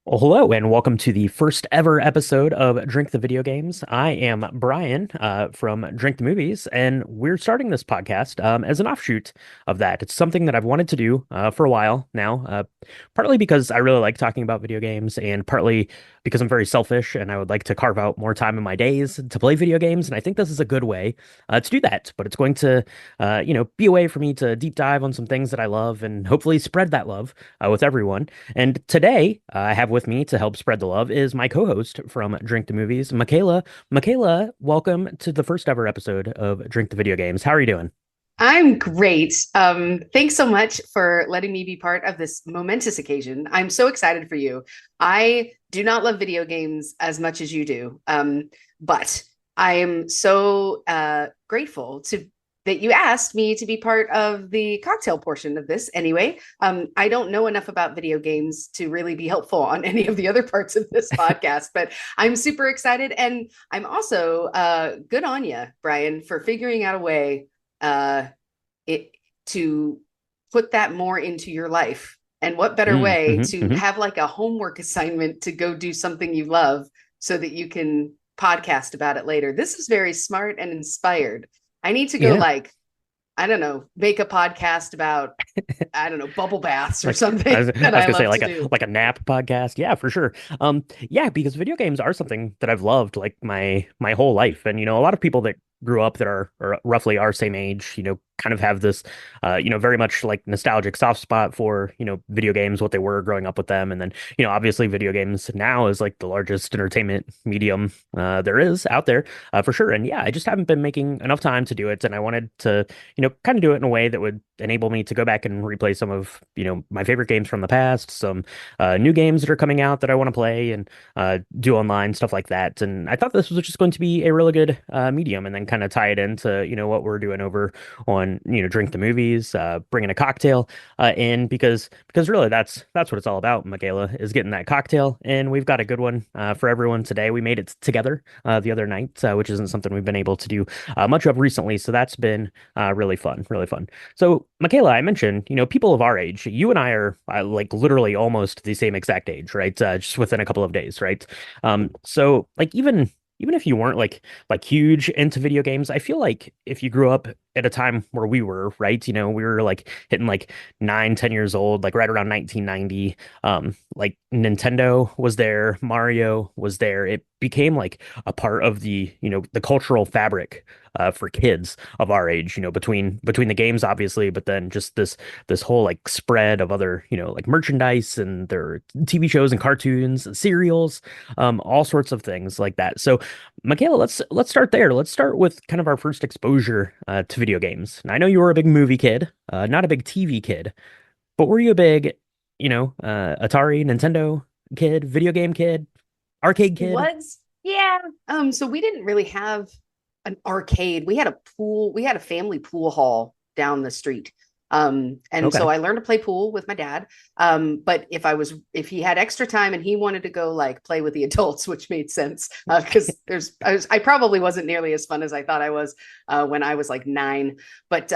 Well, hello, and welcome to the first ever episode of Drink the Video Games. I am Brian from Drink the Movies, and we're starting this podcast as an offshoot of that. It's something that I've wanted to do for a while now, partly because I really like talking about video games, and partly because I'm very selfish and I would like to carve out more time in my days to play video games. And I think this is a good way to do that. But it's going to, be a way for me to deep dive on some things that I love and hopefully spread that love with everyone. And today, I have with me to help spread the love is my co-host from Drink the Movies, Michaela. Michaela, welcome to the first ever episode of Drink the Video Games. How are you doing? I'm great. Thanks so much for letting me be part of this momentous occasion. I'm so excited for you. I do not love video games as much as you do, but I am so grateful to that you asked me to be part of the cocktail portion of this. Anyway, I don't know enough about video games to really be helpful on any of the other parts of this podcast, but I'm super excited, and I'm also good on you, Brian, for figuring out a way uh, it to put that more into your life. And what better way to Mm-hmm. have like a homework assignment to go do something you love so that you can podcast about it later. This is very smart and inspired. I need to go Yeah. like, I don't know, make a podcast about, I don't know, bubble baths or Like I something was, that I was I gonna say love to do. like a nap podcast. Yeah, for sure. Yeah, because video games are something that I've loved like my whole life. And a lot of people that grew up that are roughly our same age, kind of have this very much like nostalgic soft spot for, video games, what they were growing up with them. And then, obviously video games now is like the largest entertainment medium there is out there, for sure. And yeah, I just haven't been making enough time to do it. And I wanted to kind of do it in a way that would enable me to go back and replay some of, my favorite games from the past, some new games that are coming out that I want to play and do online stuff like that. And I thought this was just going to be a really good medium, and then kind of tie it into, what we're doing over on, Drink the Movies, bringing a cocktail in because really that's what it's all about, Michaela, is getting that cocktail. And we've got a good one for everyone today. We made it together the other night, which isn't something we've been able to do much of recently. So that's been really fun, really fun. So, Michaela, I mentioned, people of our age, you and I are like literally almost the same exact age, right? Just within a couple of days, right? So like even if you weren't like huge into video games, I feel like if you grew up at a time where we were, right? We were like hitting like 9, 10 years old, like right around 1990. Like Nintendo was there, Mario was there. It became like a part of the cultural fabric for kids of our age, between the games, obviously, but then just this whole like spread of other, like merchandise and their TV shows and cartoons and cereals, all sorts of things like that. So, Michaela, let's start there. Let's start with kind of our first exposure to video games. And I know you were a big movie kid, not a big TV kid, but were you a big, Atari, Nintendo kid, video game kid, arcade kid? Was yeah. So we didn't really have an arcade. We had a pool, we had a family pool hall down the street. And so Okay. I learned to play pool with my dad. But if he had extra time and he wanted to go like play with the adults, which made sense, because I probably wasn't nearly as fun as I thought I was when I was like 9. But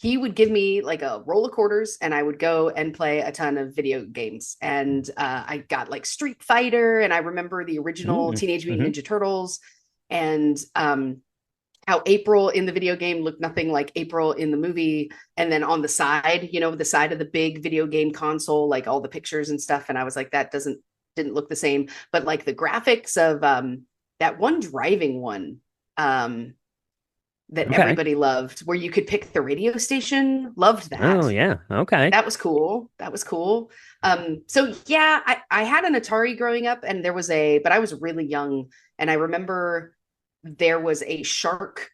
he would give me like a roll of quarters and I would go and play a ton of video games. And I got like Street Fighter, and I remember the original Mm-hmm. Teenage Mutant Mm-hmm. Ninja Turtles, and how April in the video game looked nothing like April in the movie. And then on the side, the side of the big video game console, like all the pictures and stuff. And I was like, that didn't look the same. But like the graphics of that one driving one, that Okay. everybody loved, where you could pick the radio station, loved that. Oh yeah. Okay. That was cool. That was cool. So yeah, I had an Atari growing up, and but I was really young, and I remember there was a shark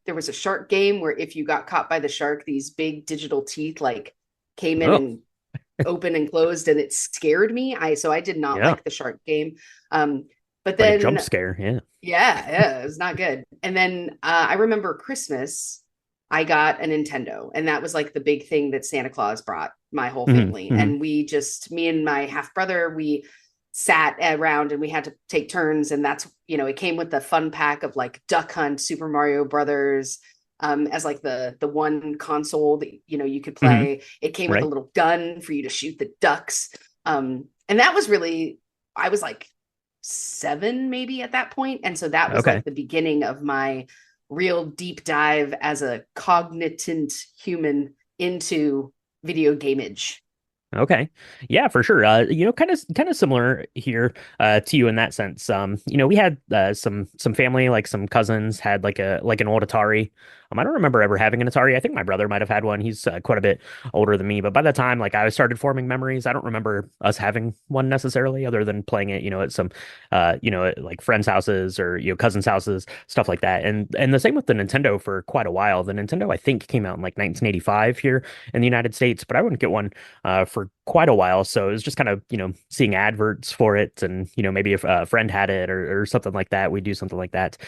there was a shark game where if you got caught by the shark, these big digital teeth like came in Oh and opened and closed, and it scared me. I did not yeah. like the shark game. But Like a jump then scare. Yeah. yeah, it was not good. And then I remember Christmas, I got a Nintendo, and that was like the big thing that Santa Claus brought my whole Mm-hmm. family. Mm-hmm. And me and my half brother, we sat around and we had to take turns. And that's, it came with the fun pack of like Duck Hunt, Super Mario Brothers, as like the one console that, you could Mm-hmm. play. It came with a Right. little gun for you to shoot the ducks. And that was really, I was like 7 maybe at that point. And so that was Okay. like the beginning of my real deep dive as a cognitant human into video gameage. Okay. Yeah, for sure. Kind of similar here to you in that sense. We had some family, like some cousins had like an old Atari. I don't remember ever having an Atari. I think my brother might have had one. He's quite a bit older than me, but by the time like I started forming memories, I don't remember us having one necessarily, other than playing it, at some at, like friends' houses or cousins' houses, stuff like that. And the same with the Nintendo for quite a while. The Nintendo I think came out in like 1985 here in the United States, but I wouldn't get one for quite a while. So it was just kind of, seeing adverts for it and, maybe if a friend had it or something like that, we'd do something like that.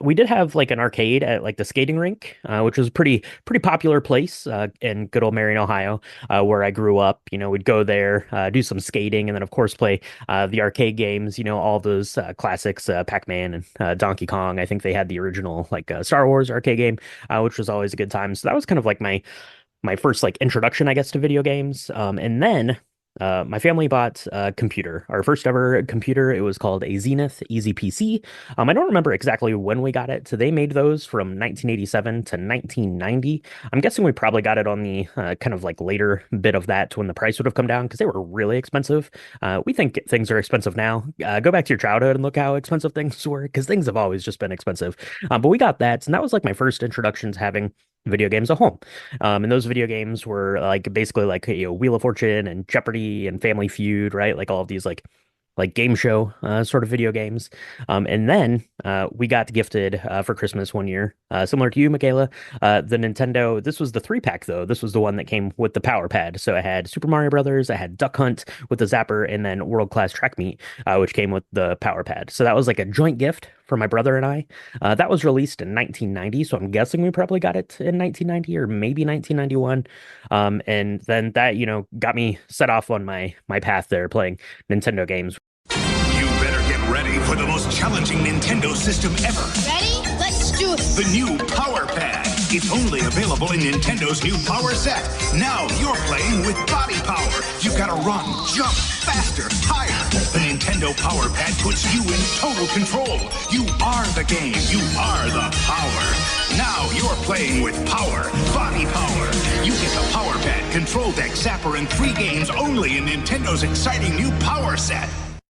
We did have like an arcade at like the skating rink, which was a pretty popular place in good old Marion, Ohio, where I grew up. We'd go there, do some skating, and then of course play the arcade games. All those classics, Pac-Man and Donkey Kong. I think they had the original like Star Wars arcade game, which was always a good time. So that was kind of like my first like introduction, I guess, to video games. And then my family bought a computer, our first ever computer. It was called a Zenith Easy PC. I don't remember exactly when we got it. So they made those from 1987 to 1990. I'm guessing we probably got it on the kind of like later bit of that when the price would have come down because they were really expensive. We think things are expensive now. Go back to your childhood and look how expensive things were because things have always just been expensive. But we got that, and that was like my first introduction to having video games at home. And those video games were like basically like Wheel of Fortune and Jeopardy and Family Feud, right? Like all of these like game show sort of video games. And then we got gifted for Christmas one year, similar to you, Michaela, the Nintendo. This was the 3-pack though. This was the one that came with the Power Pad. So it had Super Mario Brothers, I had Duck Hunt with the Zapper, and then World Class Track Meet, which came with the Power Pad. So that was like a joint gift for my brother and I. That was released in 1990, so I'm guessing we probably got it in 1990 or maybe 1991. And then that, got me set off on my path there playing Nintendo games. You better get ready for the most challenging Nintendo system ever. Ready? Let's do it. The new Power Pad. It's only available in Nintendo's new Power Set. Now you're playing with body power. You gotta run, jump, faster, higher. The Nintendo Power Pad puts you in total control. You are the game. You are the power. Now you're playing with power, body power. You get the Power Pad, Control Deck, Zapper, and 3 games only in Nintendo's exciting new Power Set.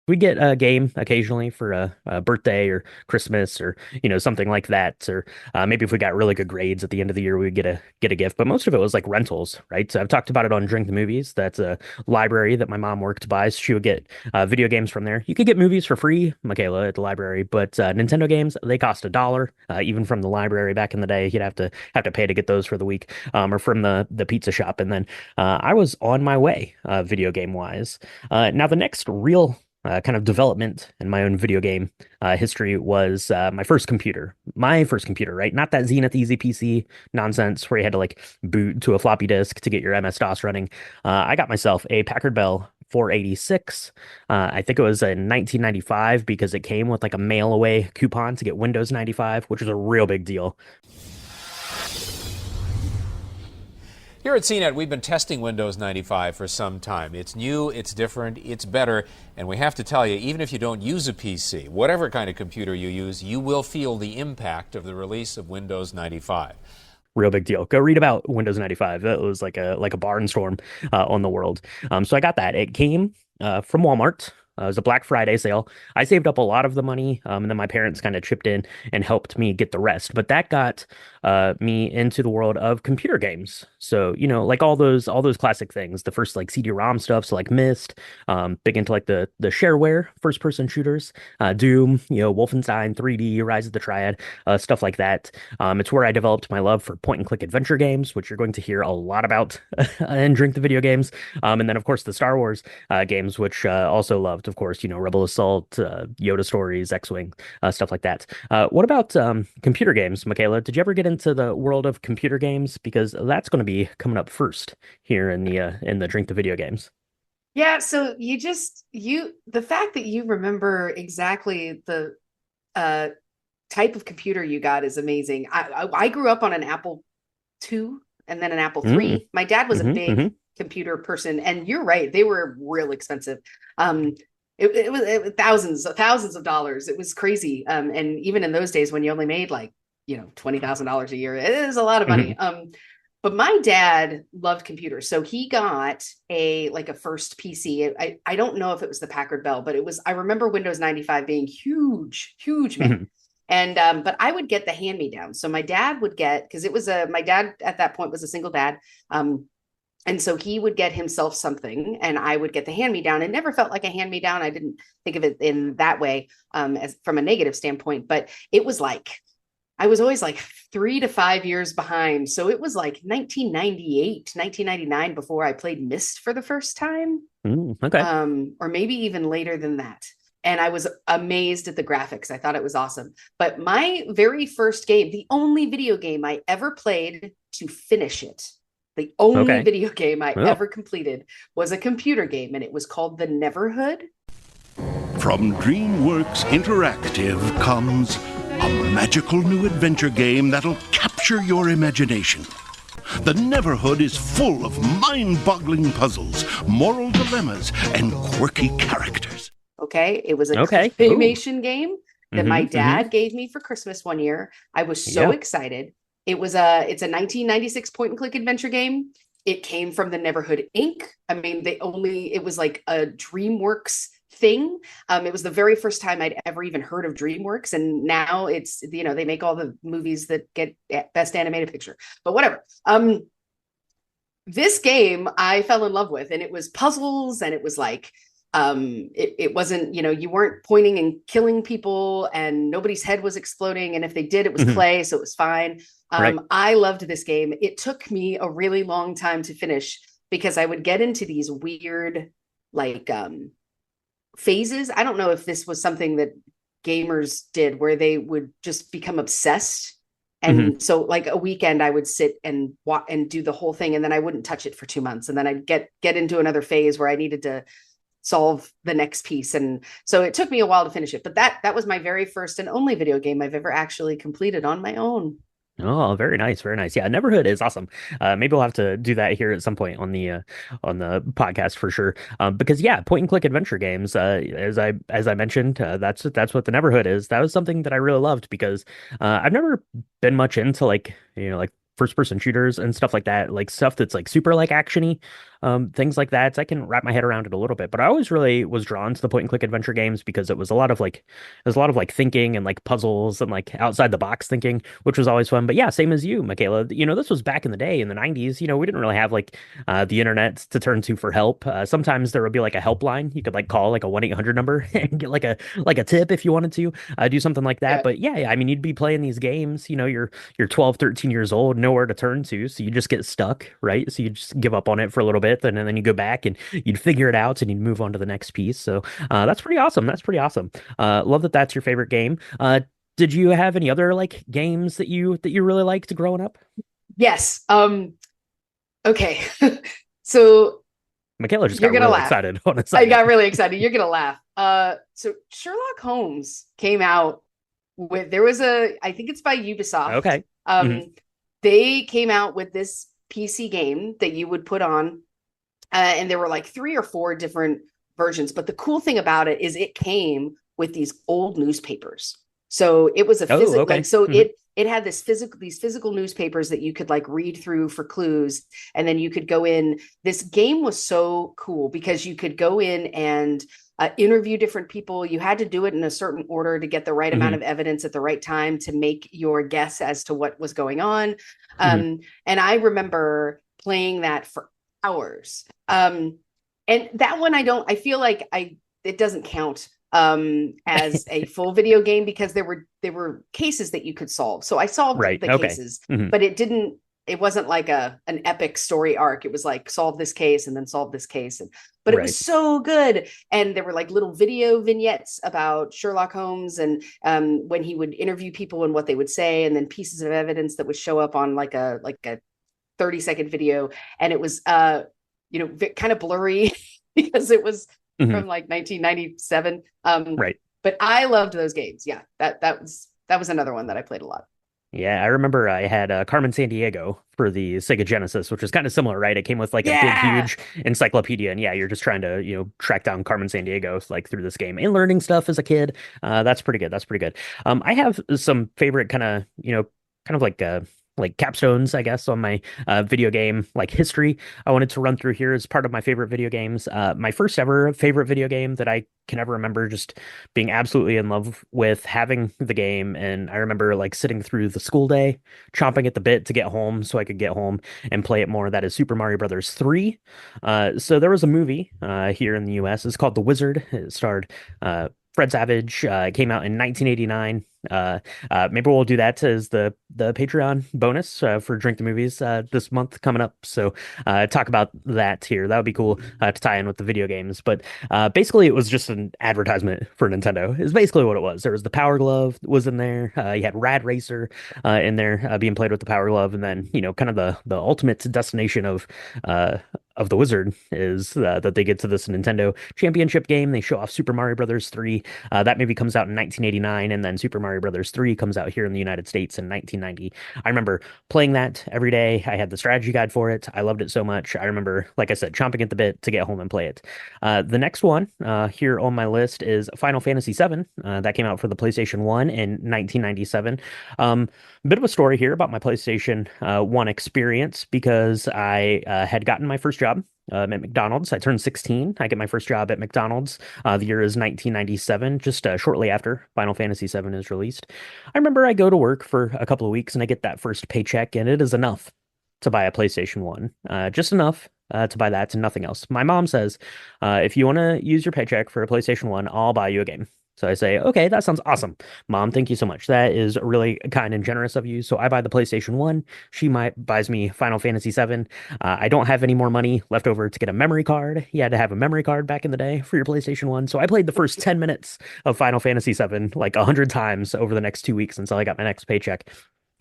We get a game occasionally for a birthday or Christmas or something like that, or maybe if we got really good grades at the end of the year, we would get a gift. But most of it was like rentals, right? So I've talked about it on Drink the Movies. That's a library that my mom worked by. So she would get video games from there. You could get movies for free, Michaela, at the library, but Nintendo games they cost $1. Even from the library back in the day, you'd have to pay to get those for the week, or from the pizza shop. And then I was on my way, video game wise. Now the next real kind of development in my own video game history was my first computer. My first computer, right? Not that Zenith Easy PC nonsense where you had to like boot to a floppy disk to get your MS-DOS running. I got myself a Packard Bell 486. I think it was in 1995 because it came with like a mail away coupon to get Windows 95, which was a real big deal. Here at CNET, we've been testing Windows 95 for some time. It's new, it's different, it's better, and we have to tell you, even if you don't use a PC, whatever kind of computer you use, you will feel the impact of the release of Windows 95. Real big deal. Go read about Windows 95. It was like a barnstorm on the world. So I got that. It came from Walmart. It was a Black Friday sale. I saved up a lot of the money, and then my parents kind of chipped in and helped me get the rest. But that got me into the world of computer games. So, like all those classic things, the first like CD-ROM stuff, so like Myst, big into like the shareware first person shooters, Doom, Wolfenstein 3D, Rise of the Triad, stuff like that. It's where I developed my love for point and click adventure games, which you're going to hear a lot about in Drink the Video Games. And then of course the Star Wars games, which also loved, of course, Rebel Assault, Yoda Stories, X-Wing, stuff like that. What about computer games, Michaela? Did you ever get into the world of computer games? Because that's going to be coming up first here in the Drink the Video Games. Yeah, so the fact that you remember exactly the type of computer you got is amazing. I grew up on an Apple II and then an Apple Mm-hmm. III. My dad was a Mm-hmm. big Mm-hmm. computer person, and you're right, they were real expensive. It was thousands of dollars. It was crazy. And even in those days when you only made like, $20,000 a year, it is a lot of money. But my dad loved computers. So he got a first PC. I don't know if it was the Packard Bell, but I remember Windows 95 being huge, huge, man. And but I would get the hand-me-down. So my dad would get, because my dad at that point was a single dad. And so he would get himself something and I would get the hand-me-down. It never felt like a hand-me-down. I didn't think of it in that way, as from a negative standpoint, but it was like, I was always like 3 to 5 years behind. So it was like 1998, 1999 before I played Myst for the first time. Okay. Or maybe even later than that. And I was amazed at the graphics. I thought it was awesome. But my very first game, the only video game I ever played to finish it, the only video game I ever completed was a computer game, and it was called The Neverhood. From DreamWorks Interactive comes a magical new adventure game that'll capture your imagination. The Neverhood is full of mind-boggling puzzles, moral dilemmas, and quirky characters. Okay, it was a claymation game that my dad gave me for Christmas one year. I was so excited. It's a 1996 point and click adventure game. It came from the Neverhood Inc. I mean, it was like a DreamWorks thing. It was the very first time I'd ever even heard of DreamWorks. And now it's, they make all the movies that get best animated picture, but whatever. This game I fell in love with, and it was puzzles, and it was like, it wasn't, you weren't pointing and killing people, and nobody's head was exploding. And if they did, it was clay. So it was fine. I loved this game. It took me a really long time to finish because I would get into these weird, phases. I don't know if this was something that gamers did where they would just become obsessed. And so like a weekend I would sit and do the whole thing, and then I wouldn't touch it for 2 months. And then I'd get into another phase where I needed to solve the next piece. And so it took me a while to finish it, but that was my very first and only video game I've ever actually completed on my own. Oh, very nice, very nice. Yeah, Neverhood is awesome. Maybe we'll have to do that here at some point on the podcast for sure. Because point and click adventure games, as I mentioned, that's what the Neverhood is. That was something that I really loved because I've never been much into like first person shooters and stuff like that, like stuff that's like super like actiony, things like that. So I can wrap my head around it a little bit, but I always really was drawn to the point and click adventure games because it was a lot of like thinking and like puzzles and like outside the box thinking, which was always fun. But yeah, same as you, Michaela, this was back in the day in the 90s. We didn't really have like the internet to turn to for help. Sometimes there would be like a helpline you could like call like a 1-800 number and get like a tip if you wanted to do something like that. But yeah, I mean, you'd be playing these games, you're 12, 13 years old, nowhere to turn to, so you just get stuck, right? So you just give up on it for a little bit, and then you go back and you'd figure it out and you'd move on to the next piece. So that's pretty awesome. Love that that's your favorite game. Did you have any other like games that you really liked growing up? Yes. Okay. So Michaela just got really excited on a I got really excited. You're gonna laugh. So Sherlock Holmes came out with, I think it's by Ubisoft. Okay. They came out with this PC game that you would put on, and there were like 3 or 4 different versions. But the cool thing about it is it came with these old newspapers. So it was a physical, it had these physical newspapers that you could like read through for clues, and then you could go in. This game was so cool because you could go in and interview different people. You had to do it in a certain order to get the right amount of evidence at the right time to make your guess as to what was going on. And I remember playing that for hours. And that one, I feel like it doesn't count as a full video game because there were cases that you could solve. So I solved the cases, but it wasn't like an epic story arc. It was like solve this case and then solve this case. But it was so good. And there were like little video vignettes about Sherlock Holmes and when he would interview people and what they would say, and then pieces of evidence that would show up on like a 30-second video. And it was kind of blurry because it was from like 1997. But I loved those games. Yeah, that was another one that I played a lot. Yeah, I remember I had Carmen Sandiego for the Sega Genesis, which is kind of similar, right? It came with like a big, Yeah. huge encyclopedia, and yeah, you're just trying to, track down Carmen Sandiego like through this game and learning stuff as a kid. That's pretty good. That's pretty good. I have some favorite kind of, kind of like capstones, I guess, on my video game like history. I wanted to run through here as part of my favorite video games. My first ever favorite video game that I can ever remember just being absolutely in love with having the game. And I remember like sitting through the school day, chomping at the bit to get home so I could get home and play it more. That is Super Mario Brothers 3. So there was a movie here in the US. It's called The Wizard. It starred Fred Savage. It came out in 1989. Maybe we'll do that as the Patreon bonus for Drink the Movies this month coming up. So talk about that here. That would be cool to tie in with the video games. But basically, it was just an advertisement for Nintendo. Is basically what it was. There was the Power Glove was in there. You had Rad Racer in there being played with the Power Glove, and then kind of the ultimate destination uh, of the Wizard is that they get to this Nintendo Championship game. They show off Super Mario Brothers 3. That movie comes out in 1989, and then Super Mario Brothers 3 comes out here in the United States in 1990. I remember playing that every day. I had the strategy guide for it. I loved it so much. I remember, like I said, chomping at the bit to get home and play it. The next one here on my list is Final Fantasy VII. That came out for the PlayStation 1 in 1997. A bit of a story here about my PlayStation 1 experience because I had gotten my first job at McDonald's. I turned 16. I get my first job at McDonald's. The year is 1997, just shortly after Final Fantasy VII is released. I remember I go to work for a couple of weeks and I get that first paycheck, and it is enough to buy a PlayStation 1. Just enough to buy that and nothing else. My mom says, if you want to use your paycheck for a PlayStation 1, I'll buy you a game. So I say, okay, that sounds awesome. Mom, thank you so much. That is really kind and generous of you. So I buy the PlayStation 1. She might buys me Final Fantasy 7. I don't have any more money left over to get a memory card. You had to have a memory card back in the day for your PlayStation 1. So I played the first 10 minutes of Final Fantasy 7 like 100 times over the next 2 weeks until I got my next paycheck.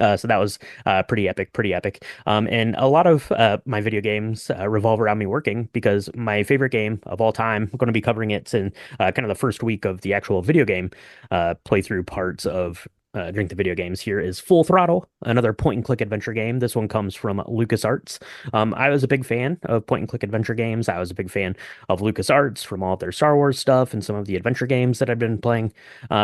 So that was pretty epic, pretty epic. And a lot of my video games revolve around me working because my favorite game of all time, I'm going to be covering it in kind of the first week of the actual video game playthrough parts of Drink the Video Games here is Full Throttle, another point and click adventure game. This one comes from LucasArts. I was a big fan of point and click adventure games. I was a big fan of LucasArts from all of their Star Wars stuff and some of the adventure games that I've been playing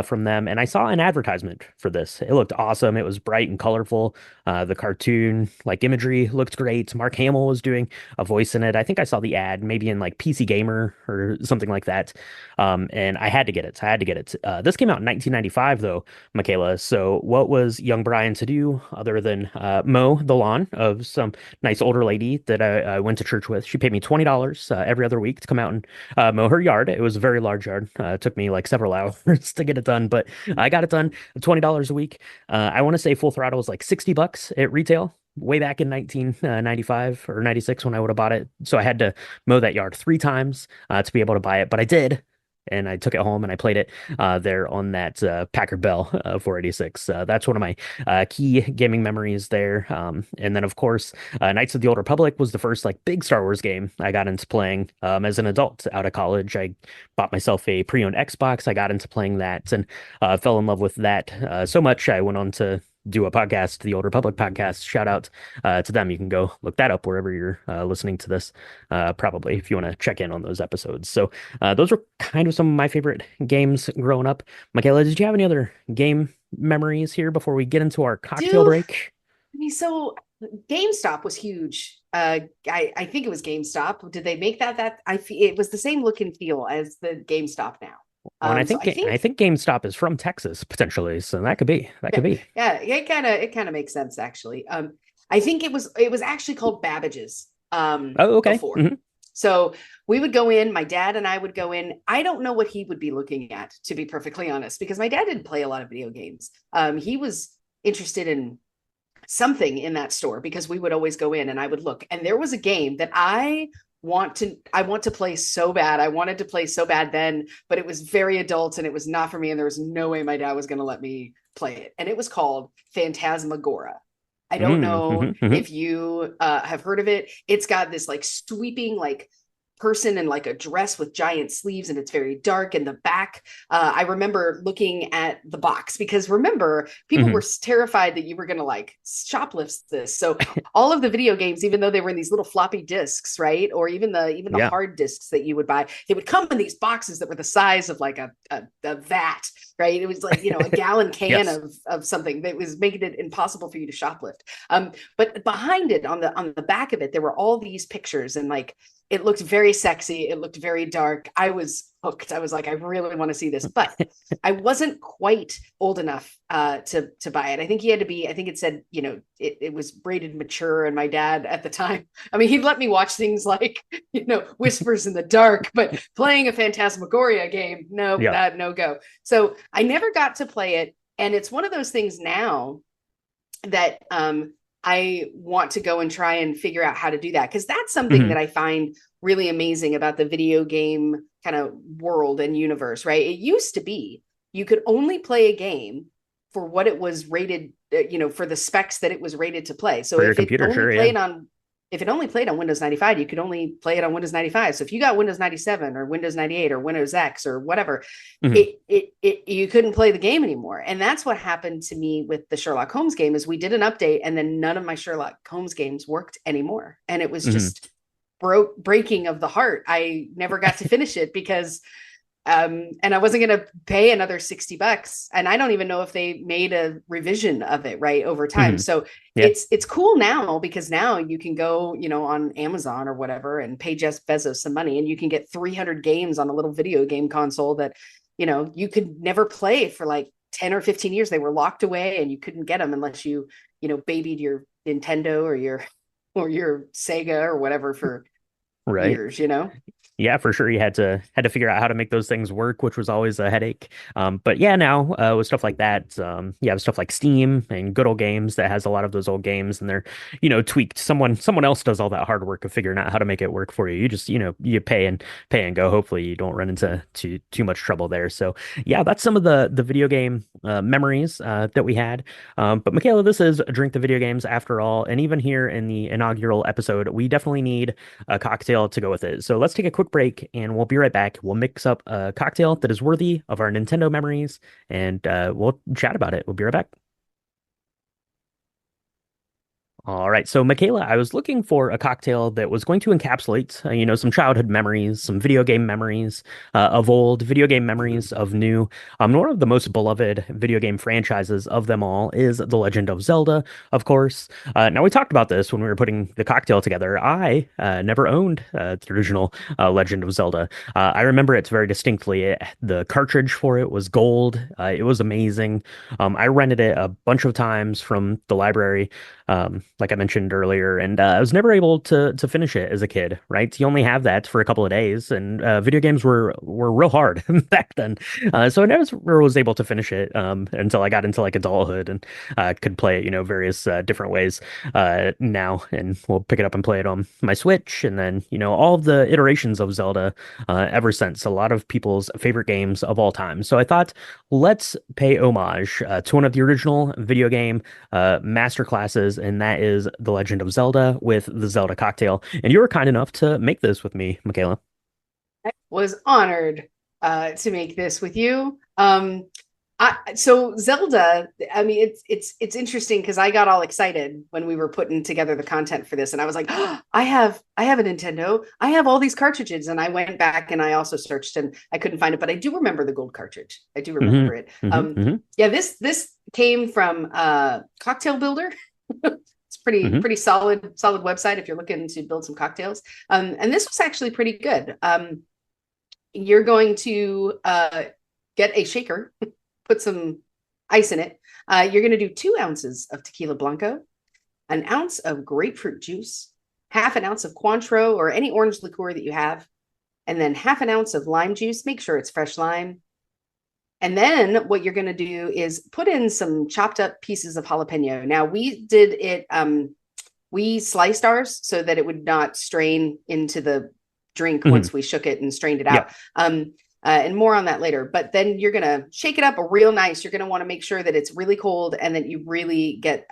from them. And I saw an advertisement for this. It looked awesome. It was bright and colorful. The cartoon like imagery looked great. Mark Hamill was doing a voice in it. I think I saw the ad maybe in like PC Gamer or something like that. And I had to get it. I had to get it. This came out in 1995 though, Michaela. So what was young Brian to do other than mow the lawn of some nice older lady that I went to church with? She paid me $20 every other week to come out and mow her yard. It was a very large yard. It took me like several hours to get it done, but I got it done. $20 a week. I want to say Full Throttle was like $60 at retail way back in 1995 or 96 when I would have bought it. So I had to mow that yard 3 times to be able to buy it, but I did. And I took it home and I played it there on that Packard Bell 486. That's one of my key gaming memories there. And then, of course, Knights of the Old Republic was the first like big Star Wars game I got into playing as an adult out of college. I bought myself a pre-owned Xbox. I got into playing that and fell in love with that so much. I went on to do a podcast, the Old Republic podcast. Shout out to them. You can go look that up wherever you're listening to this, probably if you want to check in on those episodes. So those were kind of some of my favorite games growing up. Michaela, did you have any other game memories here before we get into our cocktail break? I mean, so GameStop was huge. I think it was GameStop. Did they make that? It was the same look and feel as the GameStop now. Well, and I think GameStop is from Texas potentially, so that could be yeah, it kind of makes sense actually. I think it was actually called Babbage's Oh, okay. before. Mm-hmm. So we would go in, my dad and I would go in. I don't know what he would be looking at, to be perfectly honest, because my dad didn't play a lot of video games. He was interested in something in that store because we would always go in and I would look, and there was a game that I want to play so bad. I wanted to play so bad then, but it was very adult and it was not for me. And there was no way my dad was going to let me play it. And it was called Phantasmagora. I don't know mm-hmm. if you have heard of it. It's got this like sweeping, like person in like a dress with giant sleeves, and it's very dark in the back. I remember looking at the box because remember, people Hmm. were terrified that you were going to like shoplift this. So all of the video games, even though they were in these little floppy disks, right, or even the Yeah. hard disks that you would buy, they would come in these boxes that were the size of like a vat, right? It was like, a gallon can Yes. of something that was making it impossible for you to shoplift. But behind it, on the back of it, there were all these pictures, and like it looked very sexy. It looked very dark. I was hooked. I was like, I really want to see this, but I wasn't quite old enough to buy it. I think he had to be. I think it said, it was rated mature, and my dad at the time, I mean, he'd let me watch things like, Whispers in the Dark, but playing a Phantasmagoria game, no, Yeah. that no go. So I never got to play it, and it's one of those things now that I want to go and try and figure out how to do that, because that's something Hmm. that I find really amazing about the video game kind of world and universe, right? It used to be you could only play a game for what it was rated, for the specs that it was rated to play. So For your computer, sure. Yeah. if it only played on Windows 95, you could only play it on Windows 95. So if you got Windows 97 or Windows 98 or Windows X or whatever, Hmm. it you couldn't play the game anymore. And that's what happened to me with the Sherlock Holmes game. Is we did an update, and then none of my Sherlock Holmes games worked anymore, and it was Hmm. just breaking of the heart. I never got to finish it because and I wasn't going to pay another $60, and I don't even know if they made a revision of it right over time. Hmm. So Yeah. it's cool now, because now you can go, on Amazon or whatever and pay Jeff Bezos some money, and you can get 300 games on a little video game console that, you could never play for like 10 or 15 years. They were locked away, and you couldn't get them unless you, babied your Nintendo or your Sega or whatever for Right. years. Yeah, for sure. You had to figure out how to make those things work, which was always a headache. But yeah, now with stuff like that, yeah, with stuff like Steam and Good Old Games that has a lot of those old games, and they're tweaked. Someone else does all that hard work of figuring out how to make it work for you. You just you pay and go. Hopefully, you don't run into too much trouble there. So yeah, that's some of the video game memories that we had. But Michaela, this is Drink the Video Games after all, and even here in the inaugural episode, we definitely need a cocktail to go with it. So let's take a quick break and we'll be right back. We'll mix up a cocktail that is worthy of our Nintendo memories and we'll chat about it. We'll be right back. All right. So, Michaela, I was looking for a cocktail that was going to encapsulate, some childhood memories, some video game memories of old, video game memories of new. One of the most beloved video game franchises of them all is The Legend of Zelda, of course. Now, we talked about this when we were putting the cocktail together. I never owned the original Legend of Zelda. I remember it very distinctly. The cartridge for it was gold. It was amazing. I rented it a bunch of times from the library, like I mentioned earlier, and I was never able to finish it as a kid, right? You only have that for a couple of days, and video games were real hard back then. So I never was able to finish it until I got into like adulthood and could play it, various different ways now, and we'll pick it up and play it on my Switch, and then all of the iterations of Zelda ever since. A lot of people's favorite games of all time. So I thought, let's pay homage to one of the original video game master classes, and that is The Legend of Zelda with the Zelda cocktail. And you were kind enough to make this with me, Michaela. I was honored to make this with you. So Zelda, I mean, it's interesting because I got all excited when we were putting together the content for this, and I was like, oh, I have a Nintendo, I have all these cartridges, and I went back and I also searched and I couldn't find it, but I do remember the gold cartridge. I do Hmm. remember it. Hmm. Yeah, this came from Cocktail Builder. It's Hmm. pretty solid website if you're looking to build some cocktails. And this was actually pretty good. You're going to get a shaker, put some ice in it. You're going to do 2 ounces of tequila blanco, an ounce of grapefruit juice, half an ounce of Cointreau or any orange liqueur that you have, and then half an ounce of lime juice. Make sure it's fresh lime. And then what you're going to do is put in some chopped up pieces of jalapeno. Now we did it, we sliced ours so that it would not strain into the drink Hmm. once we shook it and strained it Yeah. out. And more on that later. But then you're going to shake it up real nice. You're going to want to make sure that it's really cold and that you really get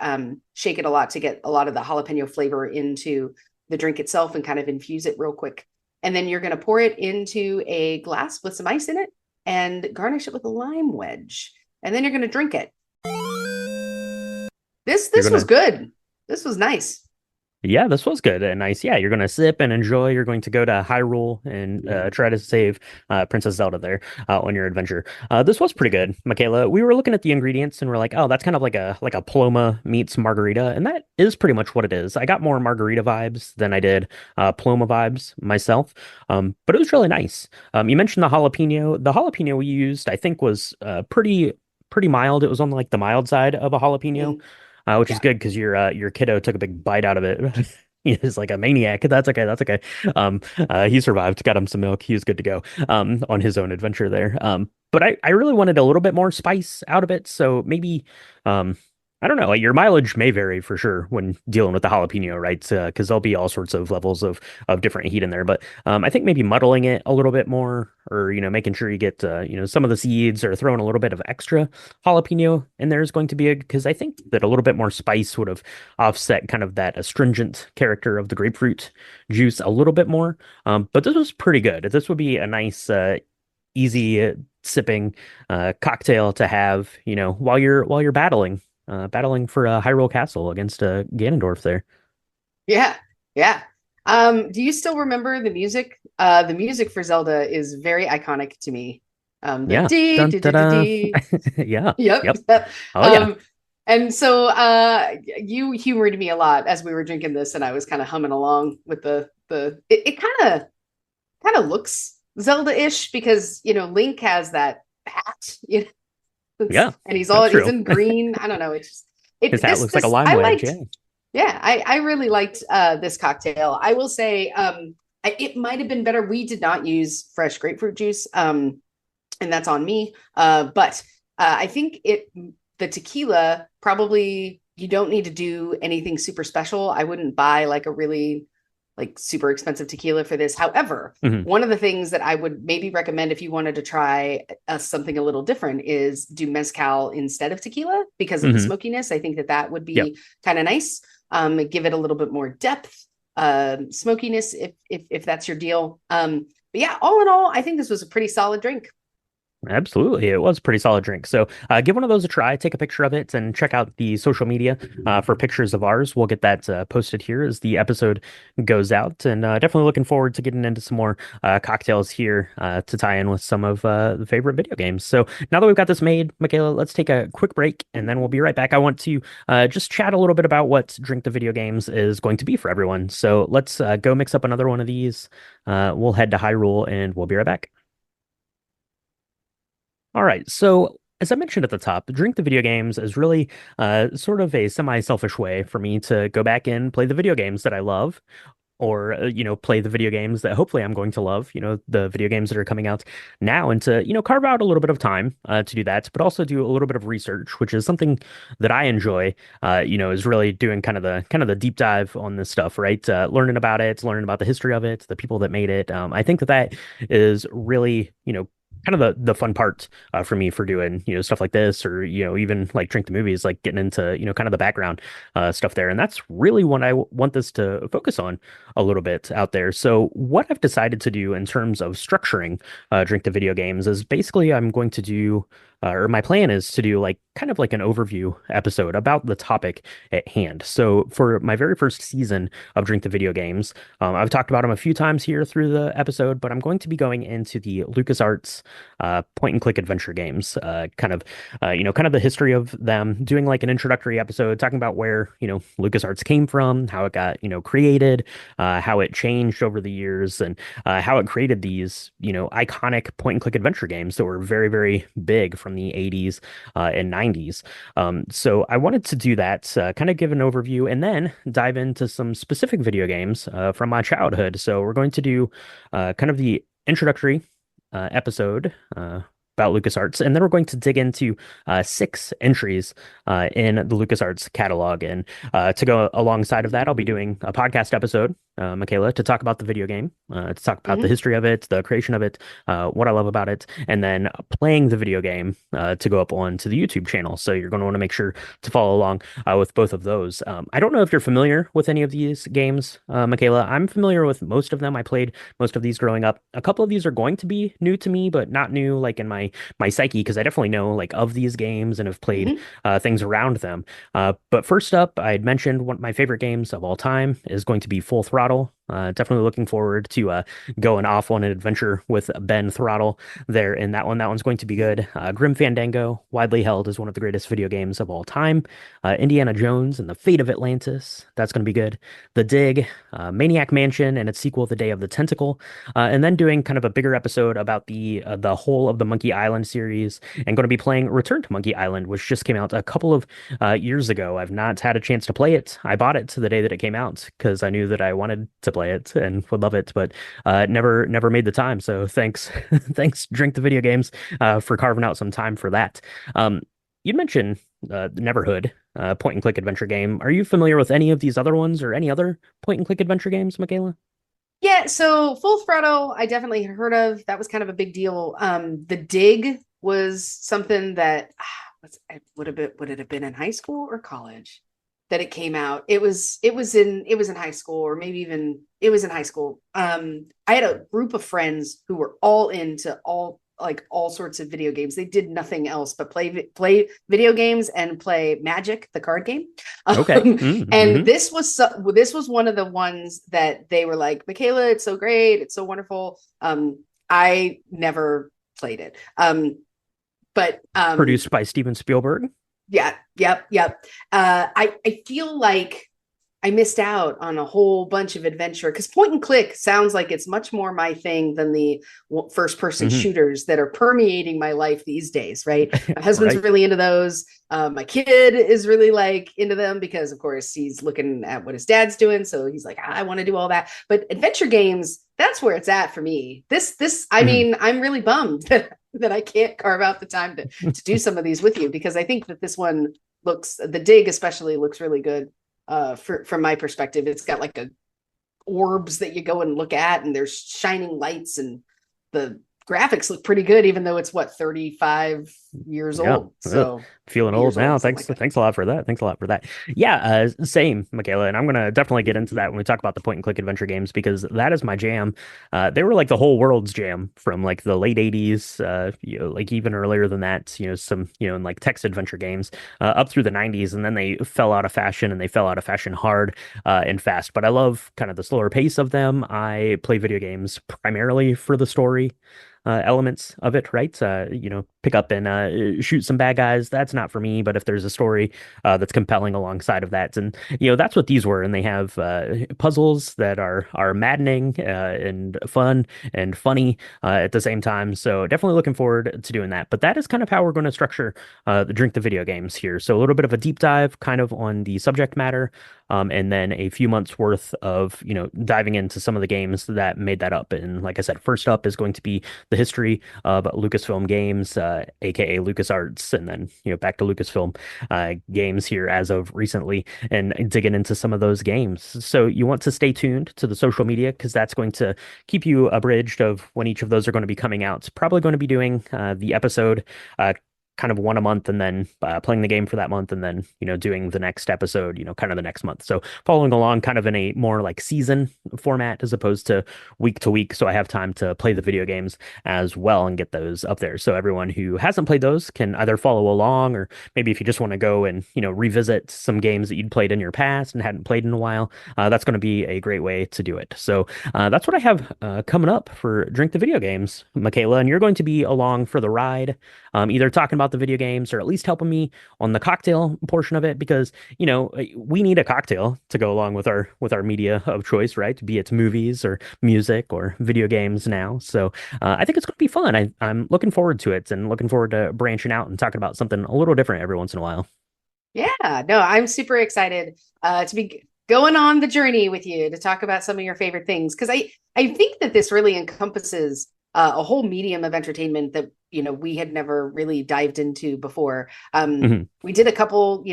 shake it a lot to get a lot of the jalapeno flavor into the drink itself and kind of infuse it real quick. and then you're going to pour it into a glass with some ice in it and garnish it with a lime wedge. And then you're going to drink it. This You're this was gonna good. This was nice. Yeah, this was good and nice. Yeah, you're going to sip and enjoy. You're going to go to Hyrule and try to save Princess Zelda there on your adventure. This was pretty good, Michaela. We were looking at the ingredients and we're like, oh, that's kind of like a Paloma meets margarita, and that is pretty much what it is. I got more margarita vibes than I did Paloma vibes myself, but it was really nice. You mentioned the jalapeno. The jalapeno we used, I think, was pretty mild. It was on like the mild side of a jalapeno, Mm, which is yeah. good because your kiddo took a big bite out of it. He's like a maniac. That's okay. That's okay. He survived. Got him some milk. He was good to go. On his own adventure there. But I really wanted a little bit more spice out of it. So maybe, um, I don't know. Like your mileage may vary for sure when dealing with the jalapeno, right? Because there'll be all sorts of levels of different heat in there. But I think maybe muddling it a little bit more, or making sure you get some of the seeds, or throwing a little bit of extra jalapeno in there is going to be good, because I think that a little bit more spice would have offset kind of that astringent character of the grapefruit juice a little bit more. But this was pretty good. This would be a nice, easy sipping cocktail to have, while you're battling for Hyrule Castle against Ganondorf there. Yeah. Yeah. Do you still remember the music? The music for Zelda is very iconic to me. The Yeah. dee Dun, dee da, dee dee da. dee. Yeah. Yep. Yep. Yep. Oh yeah. Um, and so you humored me a lot as we were drinking this, and I was kind of humming along with it kind of looks Zelda-ish because Link has that hat, Yeah. and That's he's true. in green. I don't know. It's just His it hat this looks like a this lime I wedge. liked. Yeah. Yeah, I really liked this cocktail. I will say it might have been better. We did not use fresh grapefruit juice, and that's on me. But I think the tequila probably you don't need to do anything super special. I wouldn't buy like a really like super expensive tequila for this. However, Hmm. one of the things that I would maybe recommend if you wanted to try something a little different is do mezcal instead of tequila because of the Hmm. smokiness. I think that would Yep. be kind of nice. Give it a little bit more depth, smokiness if that's your deal. But yeah, all in all, I think this was a pretty solid drink. Absolutely. It was a pretty solid drink. So give one of those a try, take a picture of it, and check out the social media for pictures of ours. We'll get that posted here as the episode goes out. And definitely looking forward to getting into some more cocktails here to tie in with some of the favorite video games. So now that we've got this made, Michaela, let's take a quick break and then we'll be right back. I want to just chat a little bit about what Drink the Video Games is going to be for everyone. So let's go mix up another one of these. We'll head to Hyrule and we'll be right back. All right. So, as I mentioned at the top, Drink the Video Games is really sort of a semi-selfish way for me to go back and play the video games that I love, or play the video games that hopefully I'm going to love, the video games that are coming out now, and to carve out a little bit of time to do that, but also do a little bit of research, which is something that I enjoy. Is really doing kind of the deep dive on this stuff, right? Learning about it, learning about the history of it, the people that made it. I think that is really kind of the fun part for me for doing stuff like this, or even like Drink the Movies, like getting into kind of the background stuff there. And that's really what I want this to focus on a little bit out there. So what I've decided to do in terms of structuring Drink the Video Games is basically I'm going to do or my plan is to do like kind of like an overview episode about the topic at hand. So for my very first season of Drink the Video Games, I've talked about them a few times here through the episode, but I'm going to be going into the LucasArts point and click adventure games, kind of the history of them, doing like an introductory episode, talking about where, LucasArts came from, how it got, created, how it changed over the years, and how it created these, iconic point and click adventure games that were very, very big from the 80s and 90s. So I wanted to do that, kind of give an overview, and then dive into some specific video games from my childhood. So we're going to do kind of the introductory episode about LucasArts, and then we're going to dig into six entries in the LucasArts catalog. And to go alongside of that, I'll be doing a podcast episode Michaela, to talk about the video game, to talk about the Hmm. history of it, the creation of it, what I love about it, and then playing the video game to go up onto the YouTube channel. So you're going to want to make sure to follow along with both of those. I don't know if you're familiar with any of these games, Michaela. I'm familiar with most of them. I played most of these growing up. A couple of these are going to be new to me, but not new like in my psyche because I definitely know like of these games and have played Hmm. things around them. But first up, I had mentioned one of my favorite games of all time is going to be Full Throttle. Definitely looking forward to going off on an adventure with Ben Throttle there in that one. That one's going to be good. Grim Fandango, widely held as one of the greatest video games of all time. Indiana Jones and the Fate of Atlantis, that's going to be good. The Dig, Maniac Mansion and its sequel, The Day of the Tentacle, and then doing kind of a bigger episode about the whole of the Monkey Island series, and going to be playing Return to Monkey Island, which just came out a couple of years ago. I've not had a chance to play it. I bought it the day that it came out because I knew that I wanted to play it and would love it, but never made the time. So thanks, thanks, Drink the Video Games, for carving out some time for that. You'd mentioned Neverhood, point and click adventure game. Are you familiar with any of these other ones or any other point and click adventure games, Michaela? Yeah, so Full Throttle, I definitely heard of. That was kind of a big deal. The Dig was something that would it have been in high school or college that it came out? It was in high school, or maybe even it was in high school. I had a group of friends who were all into all sorts of video games. They did nothing else but play video games and play Magic, the card game. Okay. And Mm-hmm. this was one of the ones that they were like, Michaela, it's so great, it's so wonderful. I never played it. But Produced by Steven Spielberg. yeah, yep. I feel like I missed out on a whole bunch of adventure because point and click sounds like it's much more my thing than the first person Hmm. shooters that are permeating my life these days, right? My husband's Right. really into those. My kid is really like into them because, of course, he's looking at what his dad's doing. So he's like, I want to do all that. But adventure games, that's where it's at for me. I Mhm. mean, I'm really bummed that I can't carve out the time to do some of these with you because I think that this one the Dig especially looks really good from my perspective. It's got like a orbs that you go and look at, and there's shining lights, and the graphics look pretty good, even though it's 35 years Yeah. old. Ugh. So Feeling old years now. old, something Thanks. like that. Thanks a lot for that. Thanks a lot for that. Yeah. Same, Michaela. And I'm gonna definitely get into that when we talk about the point and click adventure games because that is my jam. They were like the whole world's jam from like the late '80s, like even earlier than that. Some in like text adventure games up through the '90s, and then they fell out of fashion and they fell out of fashion hard and fast. But I love kind of the slower pace of them. I play video games primarily for the story elements of it, right? Pick up and shoot some bad guys. That's not for me, but if there's a story that's compelling alongside of that, and that's what these were, and they have puzzles that are maddening and fun and funny at the same time. So definitely looking forward to doing that. But that is kind of how we're going to structure the Drink the Video Games here. So a little bit of a deep dive, kind of on the subject matter, and then a few months worth of diving into some of the games that made that up. And like I said, first up is going to be the history of Lucasfilm Games, aka LucasArts, and then back to Lucasfilm games here as of recently, and digging into some of those games. So you want to stay tuned to the social media because that's going to keep you abridged of when each of those are going to be coming out. Probably going to be doing the episode. Kind of one a month and then playing the game for that month and then doing the next episode kind of the next month, so following along kind of in a more like season format as opposed to week to week, so I have time to play the video games as well and get those up there. So everyone who hasn't played those can either follow along, or maybe if you just want to go and revisit some games that you'd played in your past and hadn't played in a while, that's going to be a great way to do it. So that's what I have coming up for Drink the Video Games, Michaela, and you're going to be along for the ride, either talking about the video games or at least helping me on the cocktail portion of it, because we need a cocktail to go along with our media of choice, right? Be it movies or music or video games now. So I think it's going to be fun. I'm looking forward to it and looking forward to branching out and talking about something a little different every once in a while. Yeah, no, I'm super excited to be going on the journey with you to talk about some of your favorite things because I think that this really encompasses a whole medium of entertainment that we had never really dived into before. Hmm. We did a couple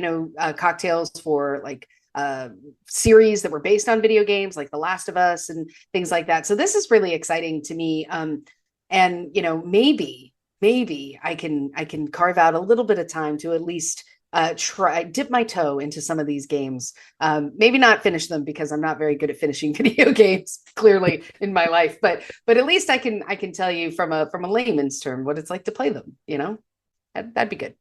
cocktails for like uh, series that were based on video games, like The Last of Us and things like that. So this is really exciting to me. And maybe I can carve out a little bit of time to at least try dip my toe into some of these games. Maybe not finish them because I'm not very good at finishing video games, clearly in my life. But at least I can tell you from a layman's term what it's like to play them. That'd be good.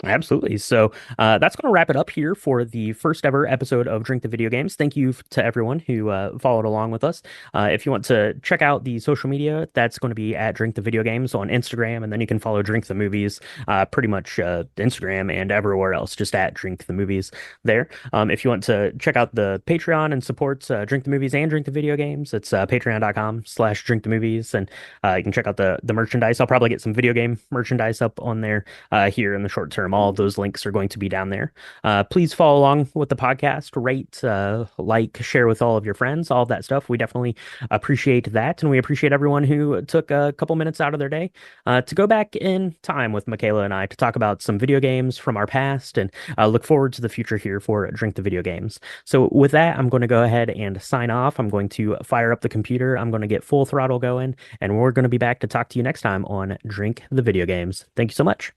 Absolutely. So that's going to wrap it up here for the first ever episode of Drink the Video Games. Thank you to everyone who followed along with us. If you want to check out the social media, that's going to be at Drink the Video Games on Instagram, and then you can follow Drink the Movies pretty much Instagram and everywhere else, just at Drink the Movies there. If you want to check out the Patreon and support Drink the Movies and Drink the Video Games, it's patreon.com/Drink the Movies, and you can check out the merchandise. I'll probably get some video game merchandise up on there here in the short term. All of those links are going to be down there. Please follow along with the podcast, rate, like, share with all of your friends, all of that stuff. We definitely appreciate that. And we appreciate everyone who took a couple minutes out of their day to go back in time with Michaela and I to talk about some video games from our past and look forward to the future here for Drink the Video Games. So with that, I'm going to go ahead and sign off. I'm going to fire up the computer. I'm going to get full throttle going, and we're going to be back to talk to you next time on Drink the Video Games. Thank you so much.